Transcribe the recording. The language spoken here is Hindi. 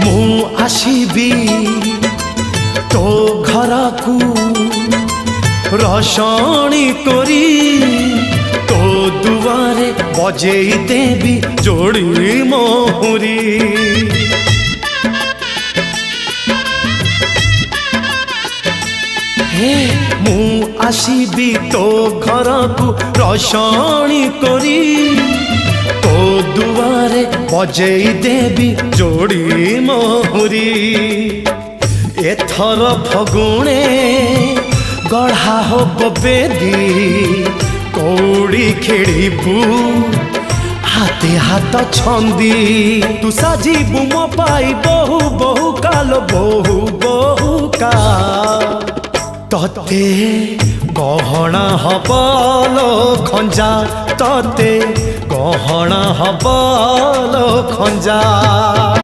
मु आसीबी तो घर को रसणी करी तो दुआरे बजे देवी जोड़ी मोहरी मु आसीबी तो घर को रसणी करी तो दुआरे बजे देवी जोड़ी मोहरी एथर फगुणे गढ़ा हो बेदी कौड़ी खेड़बू हाथे हाथ छंदी तू साजिबू मो पाई बहु बहु काल बहु बहु का तते गहना हबलो खंजा तते गहना हबलो खंजा।